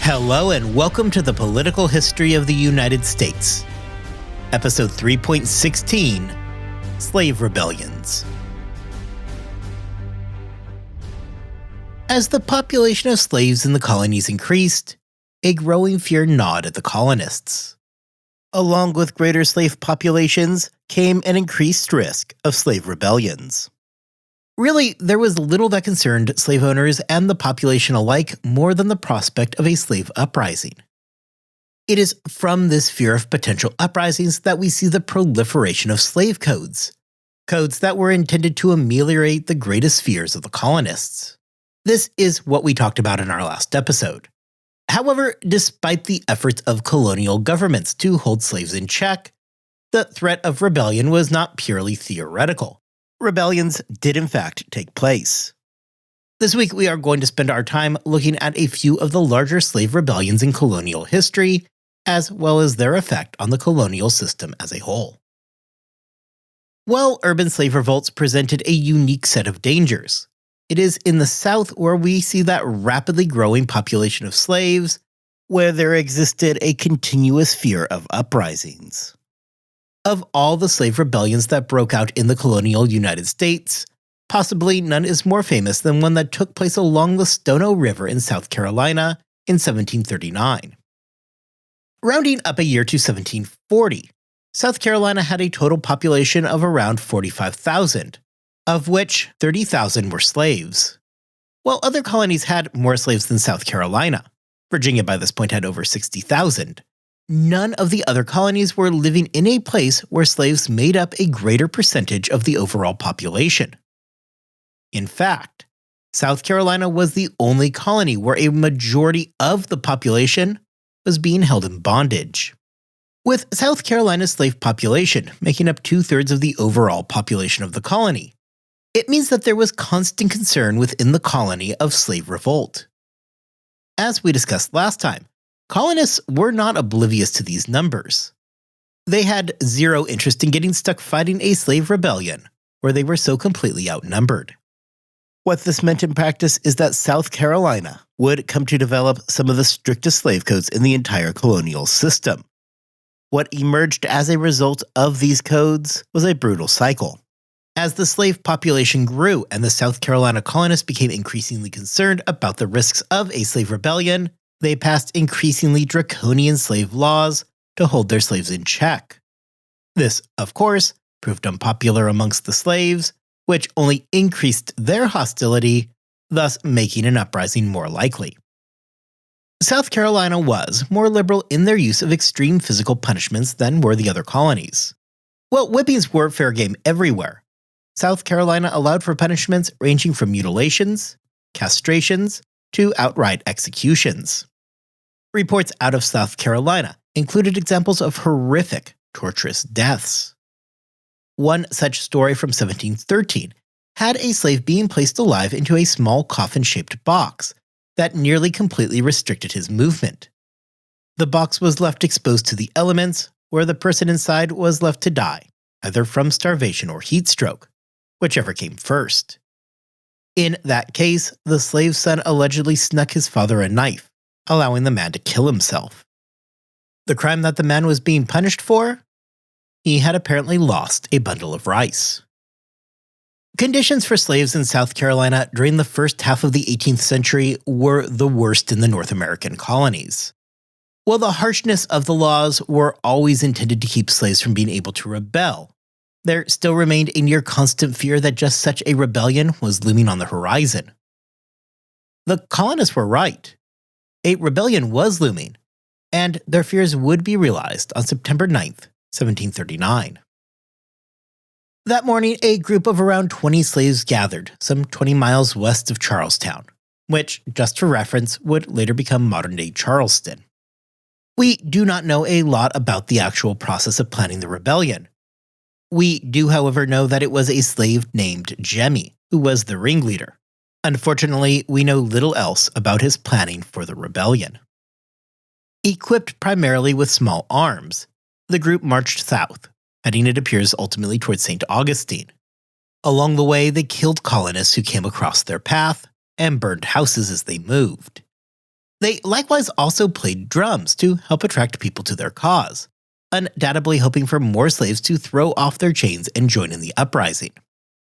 Hello and welcome to the Political History of the United States. Episode 3.16, Slave Rebellions. As the population of slaves in the colonies increased, a growing fear gnawed at the colonists. Along with greater slave populations came an increased risk of slave rebellions. Really, there was little that concerned slave owners and the population alike more than the prospect of a slave uprising. It is from this fear of potential uprisings that we see the proliferation of slave codes that were intended to ameliorate the greatest fears of the colonists. This is what we talked about in our last episode. However, despite the efforts of colonial governments to hold slaves in check, the threat of rebellion was not purely theoretical. Rebellions did in fact take place. This week we are going to spend our time looking at a few of the larger slave rebellions in colonial history, as well as their effect on the colonial system as a whole. While urban slave revolts presented a unique set of dangers, it is in the South where we see that rapidly growing population of slaves, where there existed a continuous fear of uprisings. Of all the slave rebellions that broke out in the colonial United States, possibly none is more famous than one that took place along the Stono River in South Carolina in 1739. Rounding up a year to 1740, South Carolina had a total population of around 45,000, of which 30,000 were slaves. While other colonies had more slaves than South Carolina, Virginia by this point had over 60,000. None of the other colonies were living in a place where slaves made up a greater percentage of the overall population. In fact, South Carolina was the only colony where a majority of the population was being held in bondage. With South Carolina's slave population making up 2/3 of the overall population of the colony, it means that there was constant concern within the colony of slave revolt. As we discussed last time, colonists were not oblivious to these numbers. They had zero interest in getting stuck fighting a slave rebellion, where they were so completely outnumbered. What this meant in practice is that South Carolina would come to develop some of the strictest slave codes in the entire colonial system. What emerged as a result of these codes was a brutal cycle. As the slave population grew and the South Carolina colonists became increasingly concerned about the risks of a slave rebellion, they passed increasingly draconian slave laws to hold their slaves in check. This, of course, proved unpopular amongst the slaves, which only increased their hostility, thus making an uprising more likely. South Carolina was more liberal in their use of extreme physical punishments than were the other colonies. While whippings were fair game everywhere, South Carolina allowed for punishments ranging from mutilations, castrations, to outright executions. Reports out of South Carolina included examples of horrific, torturous deaths. One such story from 1713 had a slave being placed alive into a small coffin-shaped box that nearly completely restricted his movement. The box was left exposed to the elements, where the person inside was left to die, either from starvation or heat stroke, whichever came first. In that case, the slave's son allegedly snuck his father a knife, allowing the man to kill himself. The crime that the man was being punished for? He had apparently lost a bundle of rice. Conditions for slaves in South Carolina during the first half of the 18th century were the worst in the North American colonies. While the harshness of the laws were always intended to keep slaves from being able to rebel, there still remained a near constant fear that just such a rebellion was looming on the horizon. The colonists were right. A rebellion was looming, and their fears would be realized on September 9th, 1739. That morning, a group of around 20 slaves gathered some 20 miles west of Charlestown, which, just for reference, would later become modern-day Charleston. We do not know a lot about the actual process of planning the rebellion. We do, however, know that it was a slave named Jemmy who was the ringleader. Unfortunately, we know little else about his planning for the rebellion. Equipped primarily with small arms, the group marched south, heading, it appears, ultimately towards St. Augustine. Along the way, they killed colonists who came across their path and burned houses as they moved. They likewise also played drums to help attract people to their cause, undoubtedly hoping for more slaves to throw off their chains and join in the uprising.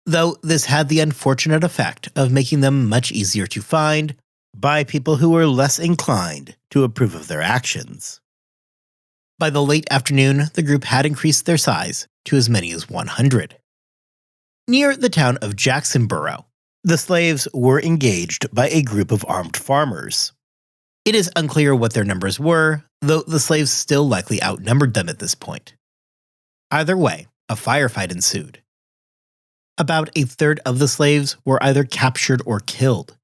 Though this had the unfortunate effect of making them much easier to find by people who were less inclined to approve of their actions. By the late afternoon, the group had increased their size to as many as 100. Near the town of Jacksonboro, the slaves were engaged by a group of armed farmers. It is unclear what their numbers were, though the slaves still likely outnumbered them at this point. Either way, a firefight ensued. About a third of the slaves were either captured or killed,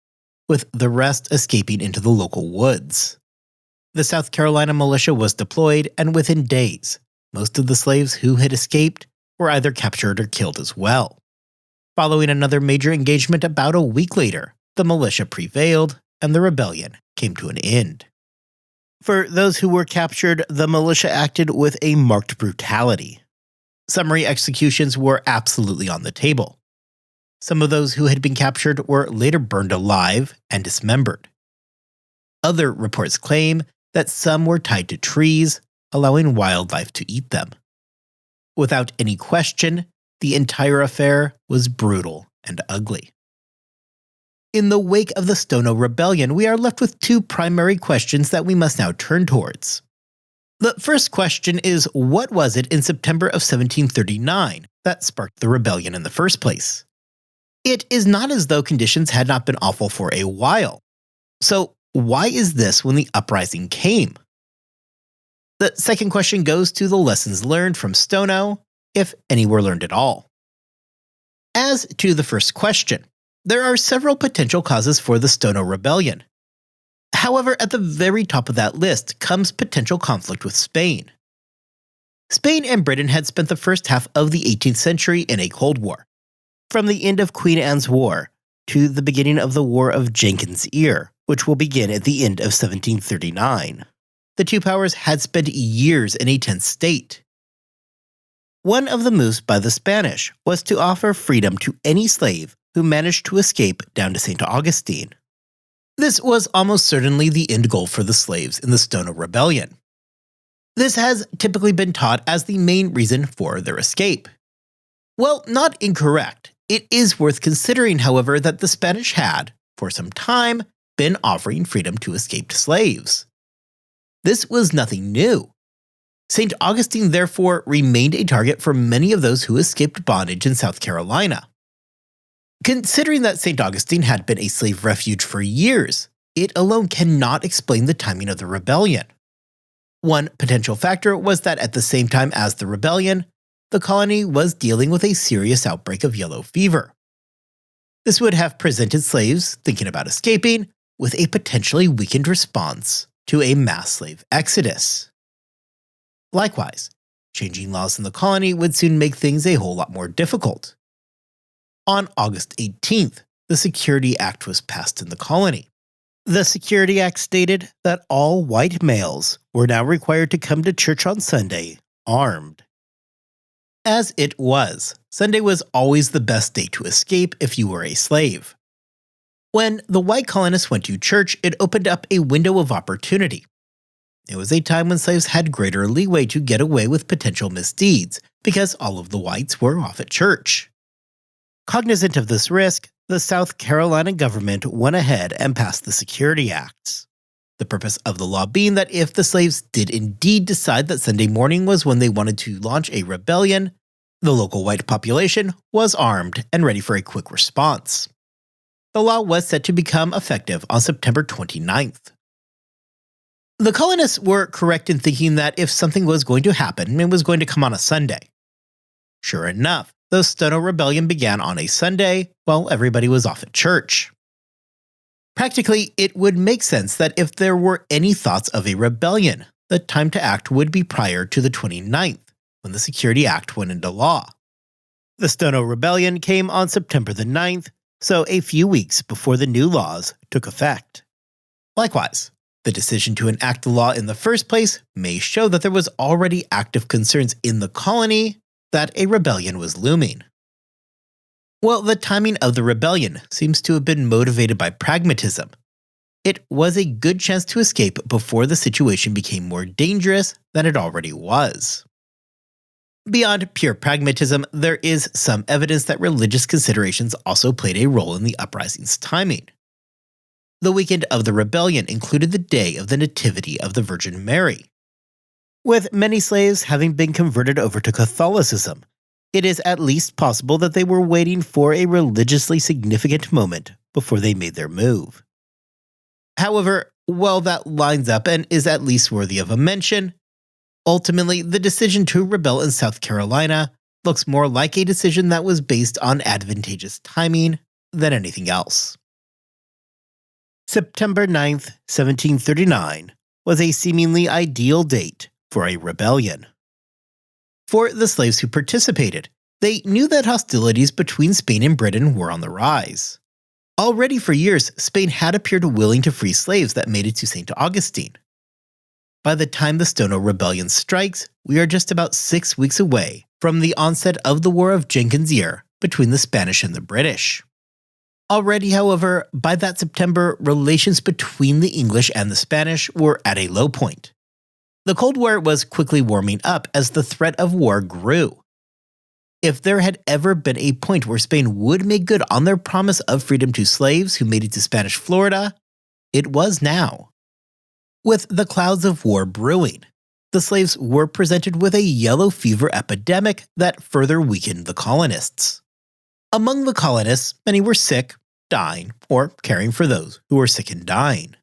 with the rest escaping into the local woods. The South Carolina militia was deployed, and within days, most of the slaves who had escaped were either captured or killed as well. Following another major engagement about a week later, the militia prevailed, and the rebellion came to an end. For those who were captured, the militia acted with a marked brutality. Summary executions were absolutely on the table. Some of those who had been captured were later burned alive and dismembered. Other reports claim that some were tied to trees, allowing wildlife to eat them. Without any question, the entire affair was brutal and ugly. In the wake of the Stono Rebellion, we are left with two primary questions that we must now turn towards. The first question is, what was it in September of 1739 that sparked the rebellion in the first place? It is not as though conditions had not been awful for a while. So, why is this when the uprising came? The second question goes to the lessons learned from Stono, if any were learned at all. As to the first question, there are several potential causes for the Stono Rebellion. However, at the very top of that list comes potential conflict with Spain. Spain and Britain had spent the first half of the 18th century in a Cold War. From the end of Queen Anne's War to the beginning of the War of Jenkins' Ear, which will begin at the end of 1739. The two powers had spent years in a tense state. One of the moves by the Spanish was to offer freedom to any slave who managed to escape down to St. Augustine. This was almost certainly the end goal for the slaves in the Stono Rebellion. This has typically been taught as the main reason for their escape. Well, not incorrect. It is worth considering, however, that the Spanish had, for some time, been offering freedom to escaped slaves. This was nothing new. St. Augustine, therefore, remained a target for many of those who escaped bondage in South Carolina. Considering that St. Augustine had been a slave refuge for years, it alone cannot explain the timing of the rebellion. One potential factor was that at the same time as the rebellion, the colony was dealing with a serious outbreak of yellow fever. This would have presented slaves thinking about escaping with a potentially weakened response to a mass slave exodus. Likewise, changing laws in the colony would soon make things a whole lot more difficult. On August 18th, the Security Act was passed in the colony. The Security Act stated that all white males were now required to come to church on Sunday armed. As it was, Sunday was always the best day to escape if you were a slave. When the white colonists went to church, it opened up a window of opportunity. It was a time when slaves had greater leeway to get away with potential misdeeds because all of the whites were off at church. Cognizant of this risk, the South Carolina government went ahead and passed the Security Acts. The purpose of the law being that if the slaves did indeed decide that Sunday morning was when they wanted to launch a rebellion, the local white population was armed and ready for a quick response. The law was set to become effective on September 29th. The colonists were correct in thinking that if something was going to happen, it was going to come on a Sunday. Sure enough, the Stono Rebellion began on a Sunday while everybody was off at church. Practically, it would make sense that if there were any thoughts of a rebellion, the time to act would be prior to the 29th, when the Security Act went into law. The Stono Rebellion came on September the 9th, so a few weeks before the new laws took effect. Likewise, the decision to enact the law in the first place may show that there was already active concerns in the colony that a rebellion was looming. Well, the timing of the rebellion seems to have been motivated by pragmatism. It was a good chance to escape before the situation became more dangerous than it already was. Beyond pure pragmatism, there is some evidence that religious considerations also played a role in the uprising's timing. The weekend of the rebellion included the day of the Nativity of the Virgin Mary. With many slaves having been converted over to Catholicism, it is at least possible that they were waiting for a religiously significant moment before they made their move. However, while that lines up and is at least worthy of a mention, ultimately the decision to rebel in South Carolina looks more like a decision that was based on advantageous timing than anything else. September 9th, 1739 was a seemingly ideal date for a rebellion. For the slaves who participated, they knew that hostilities between Spain and Britain were on the rise. Already for years, Spain had appeared willing to free slaves that made it to St. Augustine. By the time the Stono Rebellion strikes, we are just about 6 weeks away from the onset of the War of Jenkins' Year between the Spanish and the British. Already, however, by that September, relations between the English and the Spanish were at a low point. The Cold War was quickly warming up as the threat of war grew. If there had ever been a point where Spain would make good on their promise of freedom to slaves who made it to Spanish Florida, it was now. With the clouds of war brewing, the slaves were presented with a yellow fever epidemic that further weakened the colonists. Among the colonists, many were sick, dying, or caring for those who were sick and dying.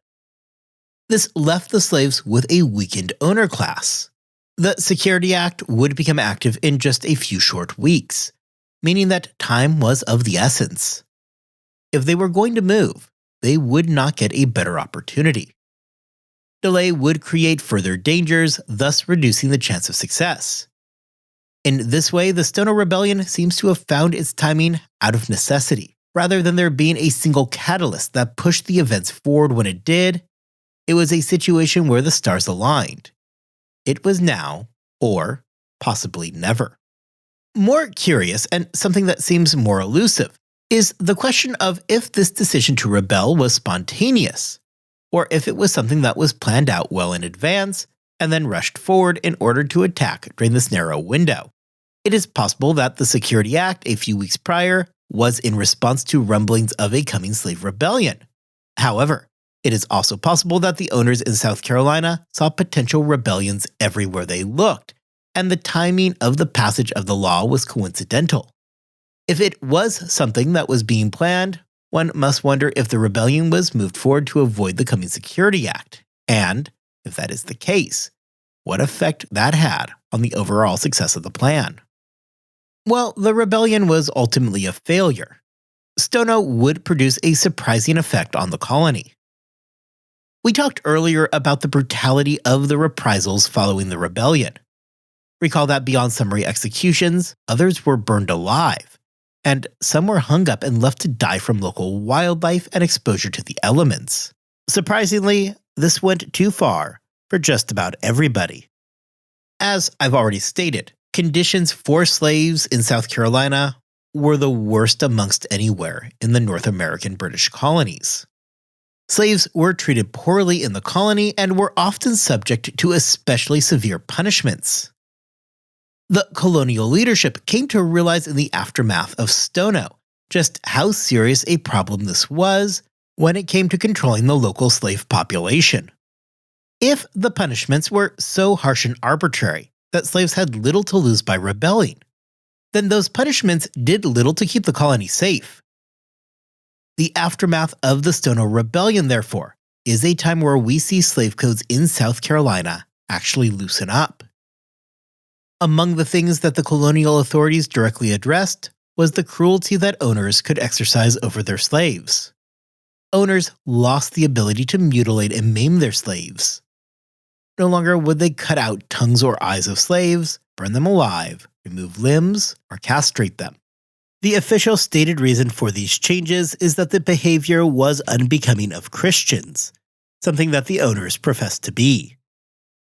This left the slaves with a weakened owner class. The Security Act would become active in just a few short weeks, meaning that time was of the essence. If they were going to move, they would not get a better opportunity. Delay would create further dangers, thus reducing the chance of success. In this way, the Stono Rebellion seems to have found its timing out of necessity. Rather than there being a single catalyst that pushed the events forward when it did, it was a situation where the stars aligned. It was now, or possibly never. More curious, and something that seems more elusive, is the question of if this decision to rebel was spontaneous, or if it was something that was planned out well in advance and then rushed forward in order to attack during this narrow window. It is possible that the Security Act a few weeks prior was in response to rumblings of a coming slave rebellion. However, it is also possible that the owners in South Carolina saw potential rebellions everywhere they looked, and the timing of the passage of the law was coincidental. If it was something that was being planned, one must wonder if the rebellion was moved forward to avoid the coming Security Act, and, if that is the case, what effect that had on the overall success of the plan. Well, the rebellion was ultimately a failure. Stono would produce a surprising effect on the colony. We talked earlier about the brutality of the reprisals following the rebellion. Recall that beyond summary executions, others were burned alive, and some were hung up and left to die from local wildlife and exposure to the elements. Surprisingly, this went too far for just about everybody. As I've already stated, conditions for slaves in South Carolina were the worst amongst anywhere in the North American British colonies. Slaves were treated poorly in the colony and were often subject to especially severe punishments. The colonial leadership came to realize in the aftermath of Stono just how serious a problem this was when it came to controlling the local slave population. If the punishments were so harsh and arbitrary that slaves had little to lose by rebelling, then those punishments did little to keep the colony safe. The aftermath of the Stono Rebellion, therefore, is a time where we see slave codes in South Carolina actually loosen up. Among the things that the colonial authorities directly addressed was the cruelty that owners could exercise over their slaves. Owners lost the ability to mutilate and maim their slaves. No longer would they cut out tongues or eyes of slaves, burn them alive, remove limbs, or castrate them. The official stated reason for these changes is that the behavior was unbecoming of Christians, something that the owners professed to be.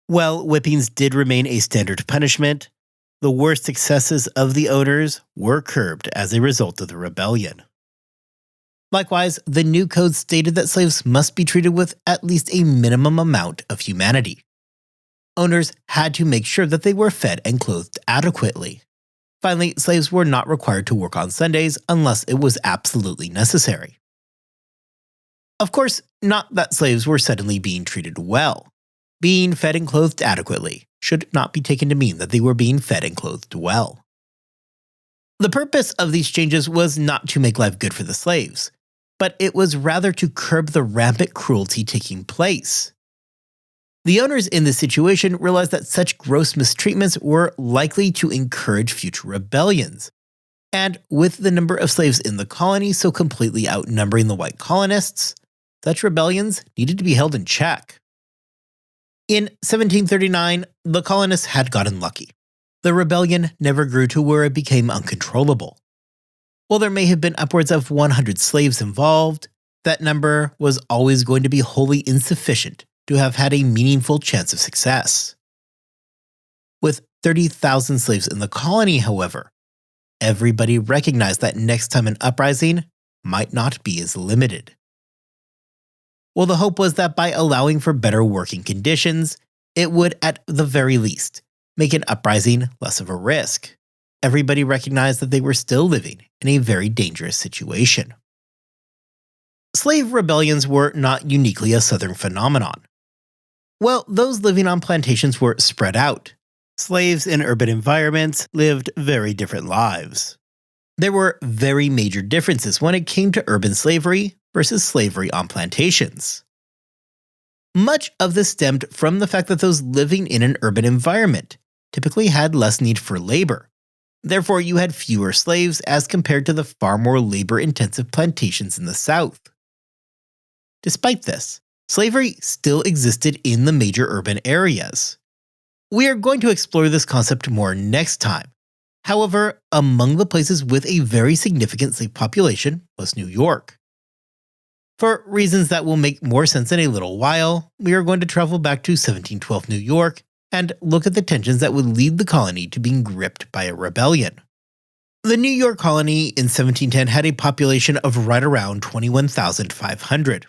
While whippings did remain a standard punishment, the worst successes of the owners were curbed as a result of the rebellion. Likewise, the new code stated that slaves must be treated with at least a minimum amount of humanity. Owners had to make sure that they were fed and clothed adequately. Finally, slaves were not required to work on Sundays unless it was absolutely necessary. Of course, not that slaves were suddenly being treated well. Being fed and clothed adequately should not be taken to mean that they were being fed and clothed well. The purpose of these changes was not to make life good for the slaves, but it was rather to curb the rampant cruelty taking place. The owners in this situation realized that such gross mistreatments were likely to encourage future rebellions, and with the number of slaves in the colony so completely outnumbering the white colonists, such rebellions needed to be held in check. In 1739, the colonists had gotten lucky. The rebellion never grew to where it became uncontrollable. While there may have been upwards of 100 slaves involved, that number was always going to be wholly insufficient to have had a meaningful chance of success. With 30,000 slaves in the colony, however, everybody recognized that next time an uprising might not be as limited. Well, the hope was that by allowing for better working conditions, it would, at the very least, make an uprising less of a risk. Everybody recognized that they were still living in a very dangerous situation. Slave rebellions were not uniquely a Southern phenomenon. Well, those living on plantations were spread out. Slaves in urban environments lived very different lives. There were very major differences when it came to urban slavery versus slavery on plantations. Much of this stemmed from the fact that those living in an urban environment typically had less need for labor. Therefore, you had fewer slaves as compared to the far more labor-intensive plantations in the South. Despite this, slavery still existed in the major urban areas. We are going to explore this concept more next time. However, among the places with a very significant slave population was New York. For reasons that will make more sense in a little while, we are going to travel back to 1712 New York and look at the tensions that would lead the colony to being gripped by a rebellion. The New York colony in 1710 had a population of right around 21,500.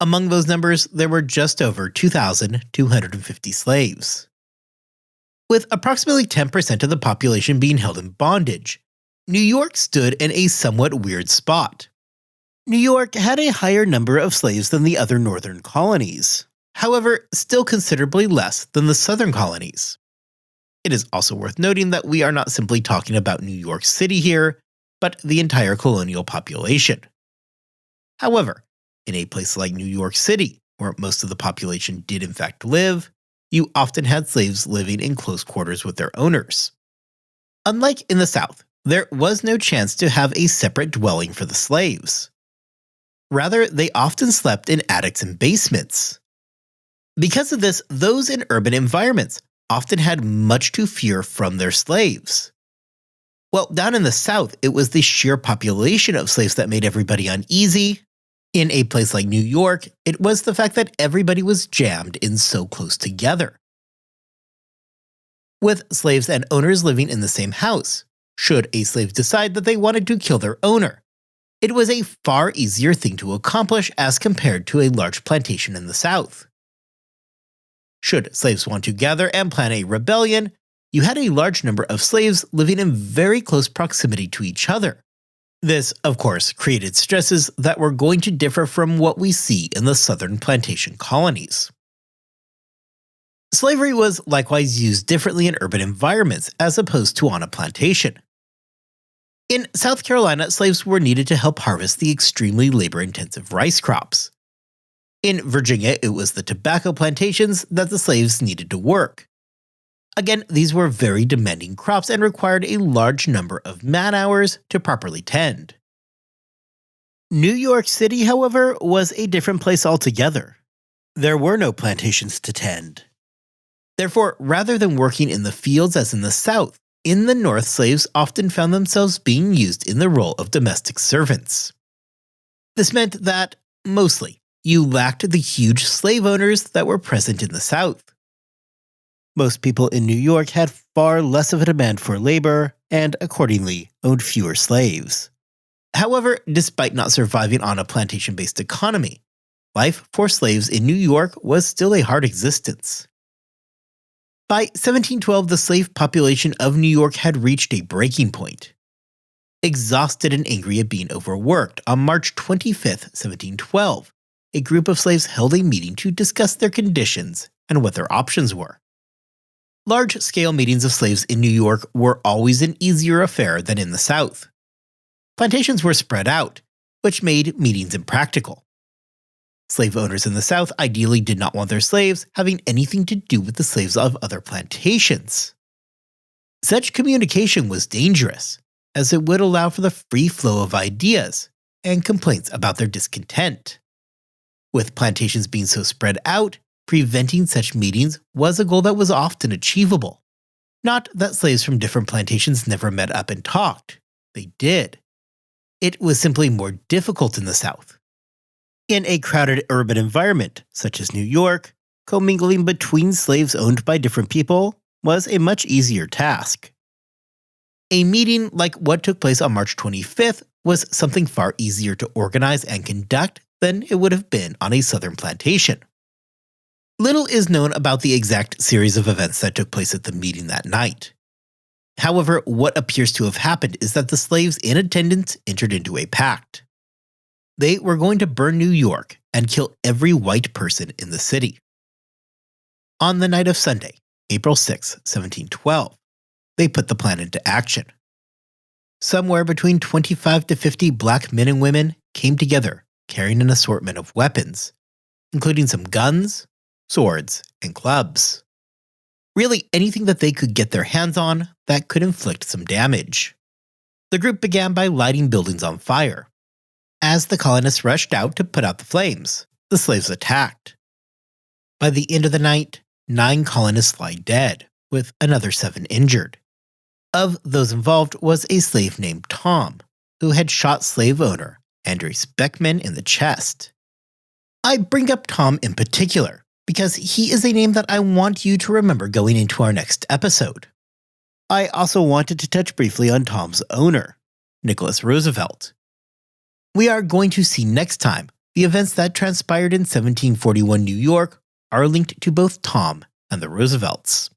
Among those numbers, there were just over 2,250 slaves. With approximately 10% of the population being held in bondage, New York stood in a somewhat weird spot. New York had a higher number of slaves than the other northern colonies, however, still considerably less than the southern colonies. It is also worth noting that we are not simply talking about New York City here, but the entire colonial population. However, in a place like New York City, where most of the population did in fact live, you often had slaves living in close quarters with their owners. Unlike in the South, there was no chance to have a separate dwelling for the slaves. Rather, they often slept in attics and basements. Because of this, those in urban environments often had much to fear from their slaves. Well, down in the South, it was the sheer population of slaves that made everybody uneasy. In a place like New York, it was the fact that everybody was jammed in so close together. With slaves and owners living in the same house, should a slave decide that they wanted to kill their owner, it was a far easier thing to accomplish as compared to a large plantation in the South. Should slaves want to gather and plan a rebellion, you had a large number of slaves living in very close proximity to each other. This, of course, created stresses that were going to differ from what we see in the southern plantation colonies. Slavery was likewise used differently in urban environments as opposed to on a plantation. In South Carolina, slaves were needed to help harvest the extremely labor-intensive rice crops. In Virginia, it was the tobacco plantations that the slaves needed to work. Again, these were very demanding crops and required a large number of man-hours to properly tend. New York City, however, was a different place altogether. There were no plantations to tend. Therefore, rather than working in the fields as in the South, in the North, slaves often found themselves being used in the role of domestic servants. This meant that, mostly, you lacked the huge slave owners that were present in the South. Most people in New York had far less of a demand for labor and, accordingly, owned fewer slaves. However, despite not surviving on a plantation-based economy, life for slaves in New York was still a hard existence. By 1712, the slave population of New York had reached a breaking point. Exhausted and angry at being overworked, on March 25, 1712, a group of slaves held a meeting to discuss their conditions and what their options were. Large-scale meetings of slaves in New York were always an easier affair than in the South. Plantations were spread out, which made meetings impractical. Slave owners in the South ideally did not want their slaves having anything to do with the slaves of other plantations. Such communication was dangerous, as it would allow for the free flow of ideas and complaints about their discontent. With plantations being so spread out, preventing such meetings was a goal that was often achievable. Not that slaves from different plantations never met up and talked. They did. It was simply more difficult in the South. In a crowded urban environment, such as New York, commingling between slaves owned by different people was a much easier task. A meeting like what took place on March 25th was something far easier to organize and conduct than it would have been on a southern plantation. Little is known about the exact series of events that took place at the meeting that night. However, what appears to have happened is that the slaves in attendance entered into a pact. They were going to burn New York and kill every white person in the city. On the night of Sunday, April 6, 1712, they put the plan into action. Somewhere between 25 to 50 black men and women came together carrying an assortment of weapons, including some guns, swords, and clubs. Really anything that they could get their hands on that could inflict some damage. The group began by lighting buildings on fire. As the colonists rushed out to put out the flames, the slaves attacked. By the end of the night, 9 colonists lie dead, with another 7 injured. Of those involved was a slave named Tom, who had shot slave owner Andres Beckman in the chest. I bring up Tom in particular, because he is a name that I want you to remember going into our next episode. I also wanted to touch briefly on Tom's owner, Nicholas Roosevelt. We are going to see next time the events that transpired in 1741 New York are linked to both Tom and the Roosevelts.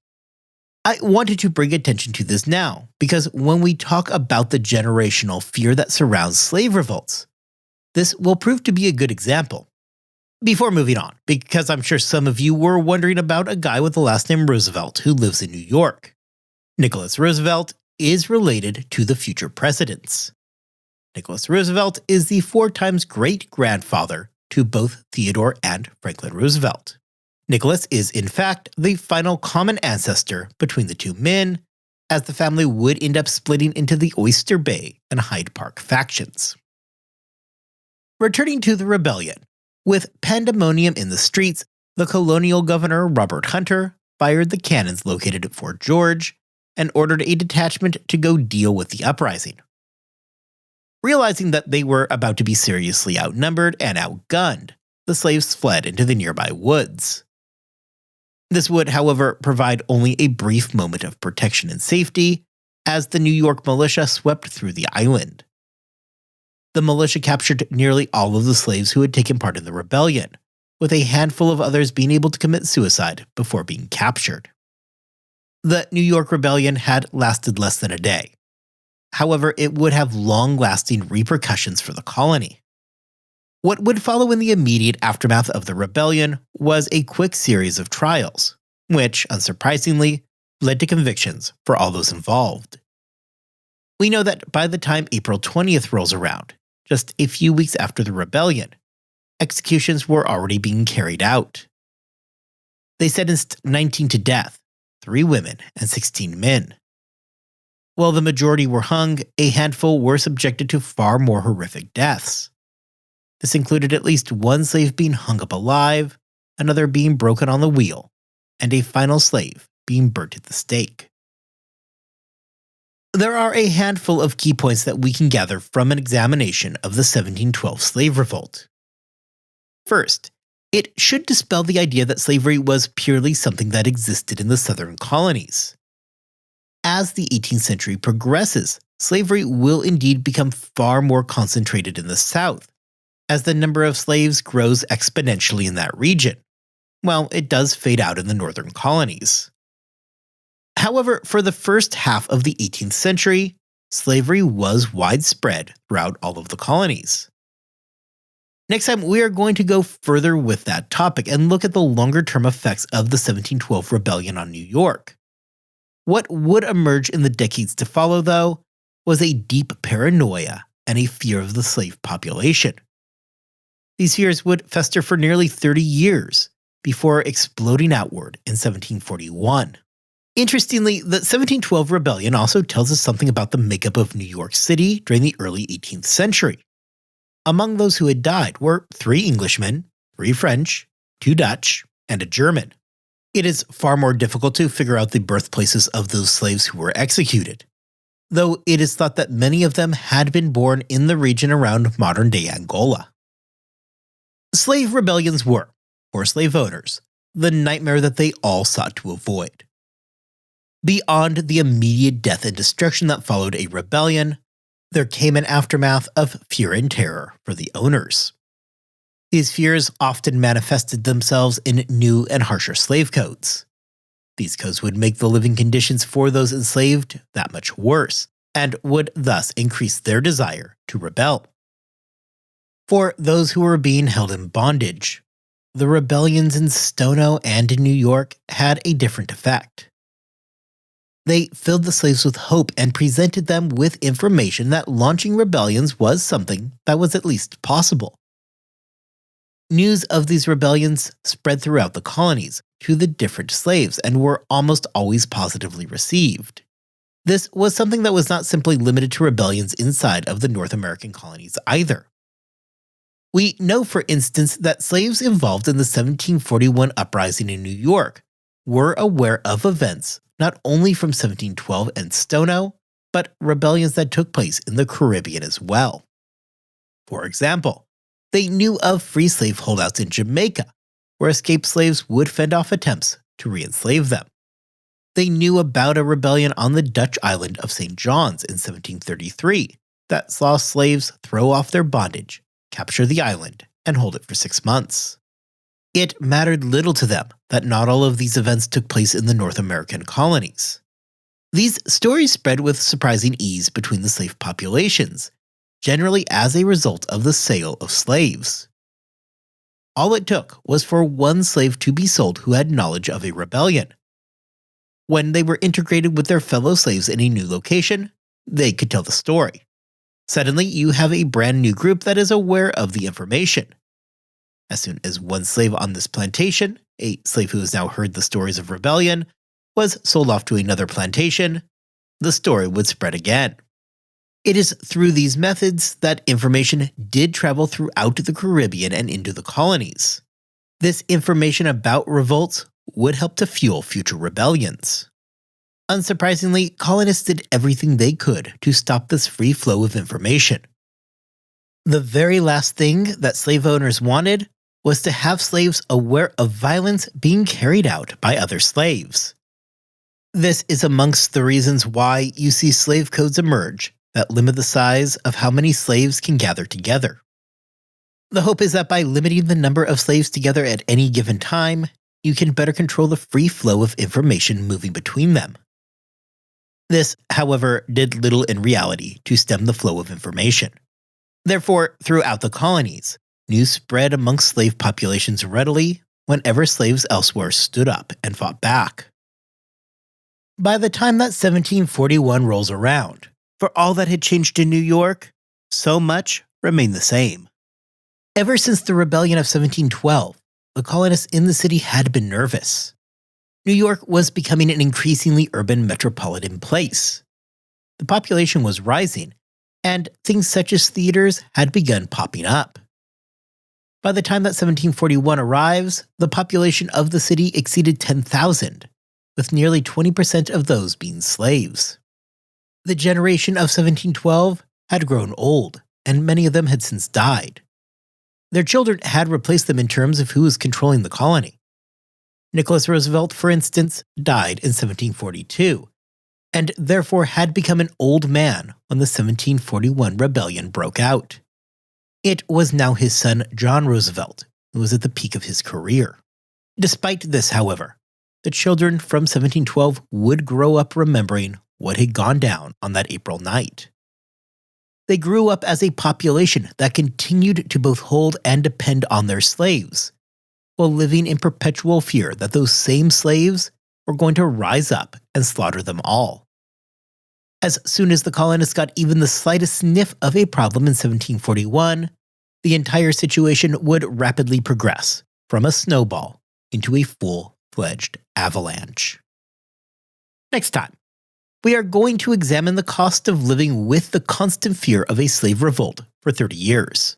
I wanted to bring attention to this now because when we talk about the generational fear that surrounds slave revolts, this will prove to be a good example. Before moving on, because I'm sure some of you were wondering about a guy with the last name Roosevelt who lives in New York. Nicholas Roosevelt is related to the future presidents. Nicholas Roosevelt is the 4 times great-grandfather to both Theodore and Franklin Roosevelt. Nicholas is in fact the final common ancestor between the 2 men, as the family would end up splitting into the Oyster Bay and Hyde Park factions. Returning to the rebellion, with pandemonium in the streets, the colonial governor Robert Hunter fired the cannons located at Fort George and ordered a detachment to go deal with the uprising. Realizing that they were about to be seriously outnumbered and outgunned, the slaves fled into the nearby woods. This would, however, provide only a brief moment of protection and safety, as the New York militia swept through the island. The militia captured nearly all of the slaves who had taken part in the rebellion, with a handful of others being able to commit suicide before being captured. The New York Rebellion had lasted less than a day. However, it would have long-lasting repercussions for the colony. What would follow in the immediate aftermath of the rebellion was a quick series of trials, which, unsurprisingly, led to convictions for all those involved. We know that by the time April 20th rolls around, just a few weeks after the rebellion, executions were already being carried out. They sentenced 19 to death, 3 women and 16 men. While the majority were hung, a handful were subjected to far more horrific deaths. This included at least 1 slave being hung up alive, another being broken on the wheel, and a final slave being burnt at the stake. There are a handful of key points that we can gather from an examination of the 1712 slave revolt. First, it should dispel the idea that slavery was purely something that existed in the southern colonies. As the 18th century progresses, slavery will indeed become far more concentrated in the South, as the number of slaves grows exponentially in that region, while it does fade out in the northern colonies. However, for the first half of the 18th century, slavery was widespread throughout all of the colonies. Next time, we are going to go further with that topic and look at the longer-term effects of the 1712 rebellion on New York. What would emerge in the decades to follow, though, was a deep paranoia and a fear of the slave population. These fears would fester for nearly 30 years before exploding outward in 1741. Interestingly, the 1712 rebellion also tells us something about the makeup of New York City during the early 18th century. Among those who had died were 3 Englishmen, 3 French, 2 Dutch, and a German. It is far more difficult to figure out the birthplaces of those slaves who were executed, though it is thought that many of them had been born in the region around modern-day Angola. Slave rebellions were, for slave owners, the nightmare that they all sought to avoid. Beyond the immediate death and destruction that followed a rebellion, there came an aftermath of fear and terror for the owners. These fears often manifested themselves in new and harsher slave codes. These codes would make the living conditions for those enslaved that much worse, and would thus increase their desire to rebel. For those who were being held in bondage, the rebellions in Stono and in New York had a different effect. They filled the slaves with hope and presented them with information that launching rebellions was something that was at least possible. News of these rebellions spread throughout the colonies to the different slaves and were almost always positively received. This was something that was not simply limited to rebellions inside of the North American colonies either. We know, for instance, that slaves involved in the 1741 uprising in New York were aware of events not only from 1712 and Stono, but rebellions that took place in the Caribbean as well. For example, they knew of free slave holdouts in Jamaica, where escaped slaves would fend off attempts to re-enslave them. They knew about a rebellion on the Dutch island of St. John's in 1733 that saw slaves throw off their bondage, capture the island, and hold it for 6 months. It mattered little to them that not all of these events took place in the North American colonies. These stories spread with surprising ease between the slave populations, generally as a result of the sale of slaves. All it took was for one slave to be sold who had knowledge of a rebellion. When they were integrated with their fellow slaves in a new location, they could tell the story. Suddenly, you have a brand new group that is aware of the information. As soon as one slave on this plantation, a slave who has now heard the stories of rebellion, was sold off to another plantation, the story would spread again. It is through these methods that information did travel throughout the Caribbean and into the colonies. This information about revolts would help to fuel future rebellions. Unsurprisingly, colonists did everything they could to stop this free flow of information. The very last thing that slave owners wanted was to have slaves aware of violence being carried out by other slaves. This is amongst the reasons why you see slave codes emerge that limit the size of how many slaves can gather together. The hope is that by limiting the number of slaves together at any given time, you can better control the free flow of information moving between them. This, however, did little in reality to stem the flow of information. Therefore, throughout the colonies, news spread amongst slave populations readily whenever slaves elsewhere stood up and fought back. By the time that 1741 rolls around, for all that had changed in New York, so much remained the same. Ever since the rebellion of 1712, the colonists in the city had been nervous. New York was becoming an increasingly urban metropolitan place. The population was rising, and things such as theaters had begun popping up. By the time that 1741 arrives, the population of the city exceeded 10,000, with nearly 20% of those being slaves. The generation of 1712 had grown old, and many of them had since died. Their children had replaced them in terms of who was controlling the colony. Nicholas Roosevelt, for instance, died in 1742, and therefore had become an old man when the 1741 rebellion broke out. It was now his son John Roosevelt who was at the peak of his career. Despite this, however, the children from 1712 would grow up remembering what had gone down on that April night. They grew up as a population that continued to both hold and depend on their slaves, while living in perpetual fear that those same slaves were going to rise up and slaughter them all. As soon as the colonists got even the slightest sniff of a problem in 1741, the entire situation would rapidly progress from a snowball into a full-fledged avalanche. Next time, we are going to examine the cost of living with the constant fear of a slave revolt for 30 years.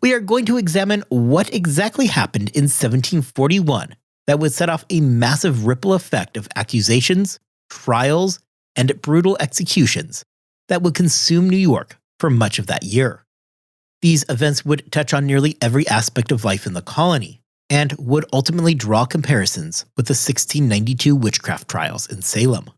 We are going to examine what exactly happened in 1741 that would set off a massive ripple effect of accusations, trials, and brutal executions that would consume New York for much of that year. These events would touch on nearly every aspect of life in the colony and would ultimately draw comparisons with the 1692 witchcraft trials in Salem.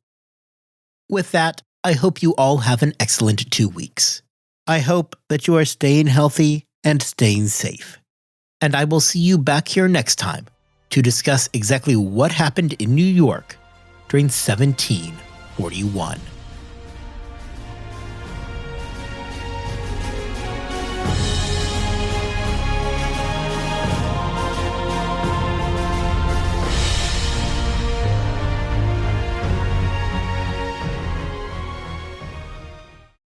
With that, I hope you all have an excellent 2 weeks. I hope that you are staying healthy and staying safe. And I will see you back here next time to discuss exactly what happened in New York during 1741.